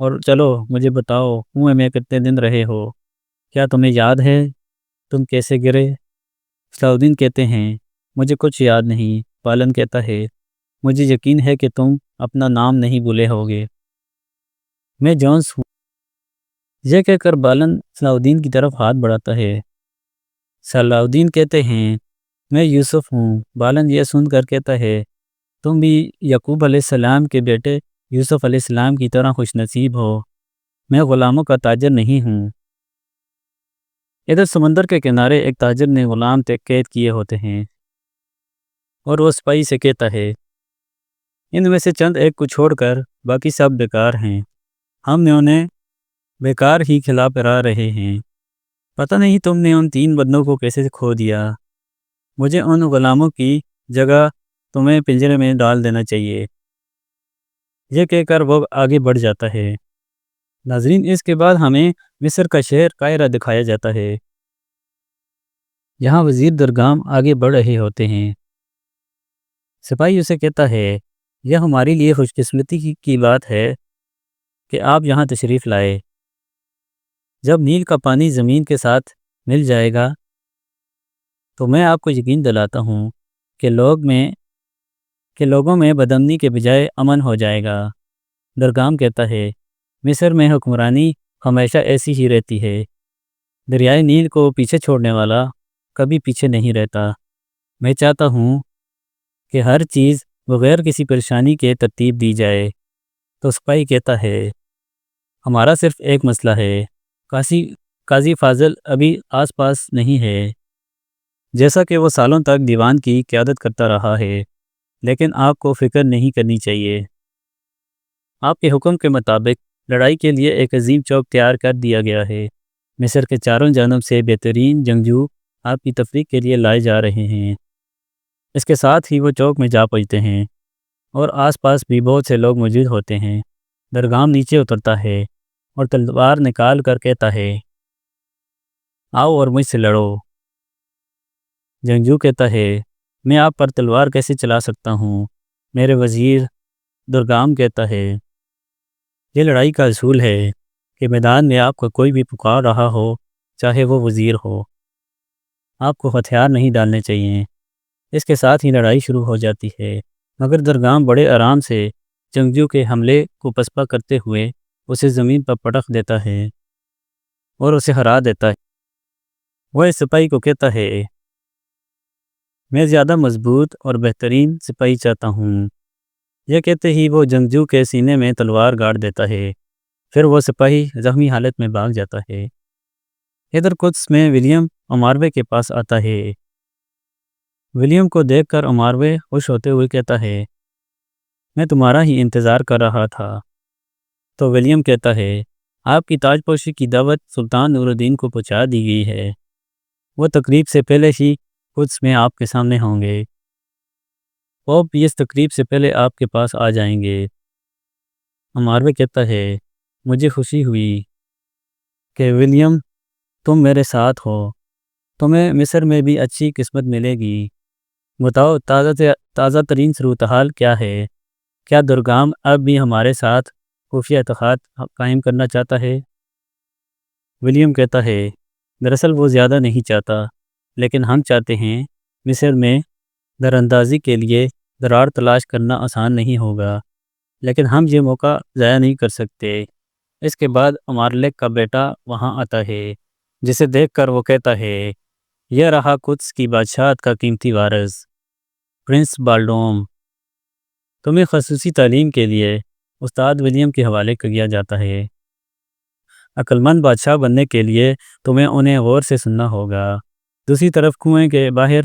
اور چلو مجھے بتاؤ کنویں میں کتنے دن رہے ہو، کیا تمہیں یاد ہے تم کیسے گرے؟ صلاح الدین کہتے ہیں مجھے کچھ یاد نہیں۔ بالن کہتا ہے مجھے یقین ہے کہ تم اپنا نام نہیں بھولے ہوگے، میں جونس ہوں۔ یہ کہہ کر بالن صلاح الدین کی طرف ہاتھ بڑھاتا ہے۔ صلاح الدین کہتے ہیں میں یوسف ہوں۔ بالن یہ سن کر کہتا ہے تم بھی یعقوب علیہ السلام کے بیٹے یوسف علیہ السلام کی طرح خوش نصیب ہو، میں غلاموں کا تاجر نہیں ہوں۔ ادھر سمندر کے کنارے ایک تاجر نے غلام قید کیے ہوتے ہیں اور وہ سپاہی سے کہتا ہے ان میں سے چند ایک کو چھوڑ کر باقی سب بیکار ہیں، ہم نے انہیں بیکار ہی کھلا پلا رہے ہیں، پتہ نہیں تم نے ان 3 بندوں کو کیسے کھو دیا، مجھے ان غلاموں کی جگہ تمہیں پنجرے میں ڈال دینا چاہیے۔ یہ کہہ کر وہ آگے بڑھ جاتا ہے۔ ناظرین اس کے بعد ہمیں مصر کا شہر قاہرہ دکھایا جاتا ہے۔ یہاں وزیر درگام آگے بڑھ رہے ہوتے ہیں۔ سپاہی اسے کہتا ہے یہ ہمارے لیے خوش قسمتی کی بات ہے کہ آپ یہاں تشریف لائے۔ جب نیل کا پانی زمین کے ساتھ مل جائے گا تو میں آپ کو یقین دلاتا ہوں کہ لوگوں میں بدامنی کے بجائے امن ہو جائے گا۔ درگام کہتا ہے مصر میں حکمرانی ہمیشہ ایسی ہی رہتی ہے، دریائے نیل کو پیچھے چھوڑنے والا کبھی پیچھے نہیں رہتا۔ میں چاہتا ہوں کہ ہر چیز بغیر کسی پریشانی کے ترتیب دی جائے۔ تو سپاہی کہتا ہے ہمارا صرف ایک مسئلہ ہے، قاضی فاضل ابھی آس پاس نہیں ہے، جیسا کہ وہ سالوں تک دیوان کی قیادت کرتا رہا ہے، لیکن آپ کو فکر نہیں کرنی چاہیے۔ آپ کے حکم کے مطابق لڑائی کے لیے ایک عظیم چوک تیار کر دیا گیا ہے۔ مصر کے چاروں جانب سے بہترین جنگجو آپ کی تفریح کے لیے لائے جا رہے ہیں۔ اس کے ساتھ ہی وہ چوک میں جا پہنچتے ہیں اور آس پاس بھی بہت سے لوگ موجود ہوتے ہیں۔ درگام نیچے اترتا ہے اور تلوار نکال کر کہتا ہے آؤ اور مجھ سے لڑو۔ جنگجو کہتا ہے میں آپ پر تلوار کیسے چلا سکتا ہوں میرے وزیر؟ درگام کہتا ہے یہ لڑائی کا اصول ہے کہ میدان میں آپ کو کوئی بھی پکار رہا ہو، چاہے وہ وزیر ہو، آپ کو ہتھیار نہیں ڈالنے چاہیے۔ اس کے ساتھ ہی لڑائی شروع ہو جاتی ہے، مگر درگام بڑے آرام سے جنگجو کے حملے کو پسپا کرتے ہوئے اسے زمین پر پٹخ دیتا ہے اور اسے ہرا دیتا ہے۔ وہ اس سپاہی کو کہتا ہے میں زیادہ مضبوط اور بہترین سپاہی چاہتا ہوں۔ یہ کہتے ہی وہ جنگجو کے سینے میں تلوار گاڑ دیتا ہے، پھر وہ سپاہی زخمی حالت میں بھاگ جاتا ہے۔ ادھر قدس میں ولیم اماروے کے پاس آتا ہے۔ ولیم کو دیکھ کر اماروے خوش ہوتے ہوئے کہتا ہے میں تمہارا ہی انتظار کر رہا تھا۔ تو ولیم کہتا ہے آپ کی تاج پوشی کی دعوت سلطان نور الدین کو پہنچا دی گئی ہے، وہ تقریب سے پہلے ہی قدس میں آپ کے سامنے ہوں گے، وہ بھی اس تقریب سے پہلے آپ کے پاس آ جائیں گے۔ اماروے کہتا ہے مجھے خوشی ہوئی کہ ولیم تم میرے ساتھ ہو، تمہیں مصر میں بھی اچھی قسمت ملے گی۔ بتاؤ تازہ ترین صورتحال کیا ہے؟ کیا درگام اب بھی ہمارے ساتھ خفیہ اتحاد قائم کرنا چاہتا ہے؟ ولیم کہتا ہے دراصل وہ زیادہ نہیں چاہتا، لیکن ہم چاہتے ہیں۔ مصر میں دراندازی کے لیے درار تلاش کرنا آسان نہیں ہوگا، لیکن ہم یہ موقع ضائع نہیں کر سکتے۔ اس کے بعد امارلک کا بیٹا وہاں آتا ہے، جسے دیکھ کر وہ کہتا ہے یہ رہا قدس کی بادشاہت کا قیمتی وارث پرنس بالڈوم، تمہیں خصوصی تعلیم کے لیے استاد ولیم کے حوالے کیا جاتا ہے۔ عقلمند بادشاہ بننے کے لیے تمہیں انہیں غور سے سننا ہوگا۔ دوسری طرف کنویں کے باہر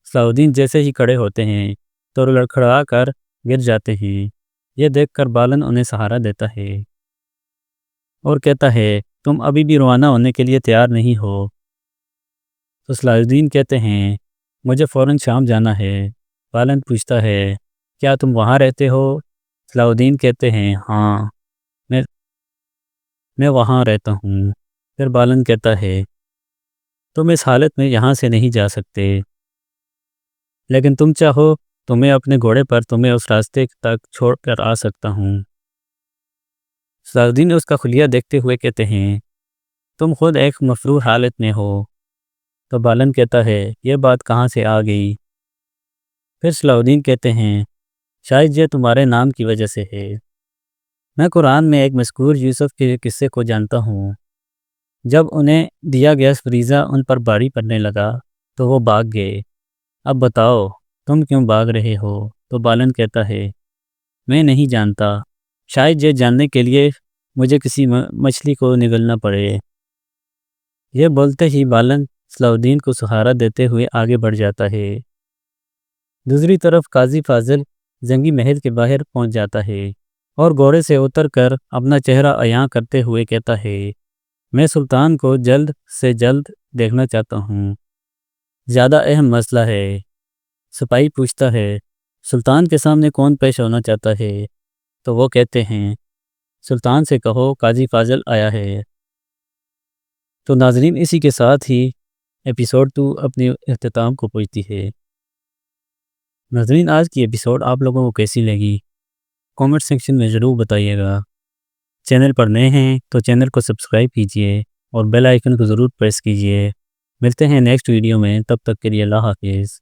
صلاح الدین جیسے ہی کھڑے ہوتے ہیں تو لڑکھڑا کر گر جاتے ہیں۔ یہ دیکھ کر بالن انہیں سہارا دیتا ہے اور کہتا ہے تم ابھی بھی روانہ ہونے کے لیے تیار نہیں ہو؟ تو صلاح الدین کہتے ہیں مجھے فوراً شام جانا ہے۔ بالن پوچھتا ہے کیا تم وہاں رہتے ہو؟ صلاح الدین کہتے ہیں ہاں، میں وہاں رہتا ہوں۔ پھر بالن کہتا ہے تم اس حالت میں یہاں سے نہیں جا سکتے، لیکن تم چاہو تو میں اپنے گھوڑے پر تمہیں اس راستے تک چھوڑ کر آ سکتا ہوں۔ صلاح الدین اس کا خلیہ دیکھتے ہوئے کہتے ہیں تم خود ایک مفرور حالت میں ہو۔ تو بالن کہتا ہے یہ بات کہاں سے آ گئی؟ پھر صلاح الدین کہتے ہیں شاید یہ تمہارے نام کی وجہ سے ہے۔ میں قرآن میں ایک مذکور یوسف کے قصے کو جانتا ہوں۔ جب انہیں دیا گیا فریضہ ان پر بھاری پڑنے لگا تو وہ بھاگ گئے۔ اب بتاؤ تم کیوں بھاگ رہے ہو؟ تو بالن کہتا ہے میں نہیں جانتا، شاید یہ جاننے کے لیے مجھے کسی مچھلی کو نگلنا پڑے۔ یہ بولتے ہی بالن صلاح الدین کو سہارا دیتے ہوئے آگے بڑھ جاتا ہے۔ دوسری طرف قاضی فاضل جنگی محل کے باہر پہنچ جاتا ہے اور گھوڑے سے اتر کر اپنا چہرہ عیاں کرتے ہوئے کہتا ہے میں سلطان کو جلد سے جلد دیکھنا چاہتا ہوں، زیادہ اہم مسئلہ ہے۔ سپاہی پوچھتا ہے سلطان کے سامنے کون پیش ہونا چاہتا ہے؟ تو وہ کہتے ہیں سلطان سے کہو قاضی فاضل آیا ہے۔ تو ناظرین اسی کے ساتھ ہی ایپیسوڈ 2 اپنے اختتام کو پہنچتی ہے۔ ناظرین آج کی ایپیسوڈ آپ لوگوں کو کیسی لگی کامنٹ سیکشن میں ضرور بتائیے گا۔ چینل پر نئے ہیں تو چینل کو سبسکرائب کیجئے اور بیل آئیکن کو ضرور پریس کیجئے۔ ملتے ہیں نیکسٹ ویڈیو میں، تب تک کے لیے اللہ حافظ۔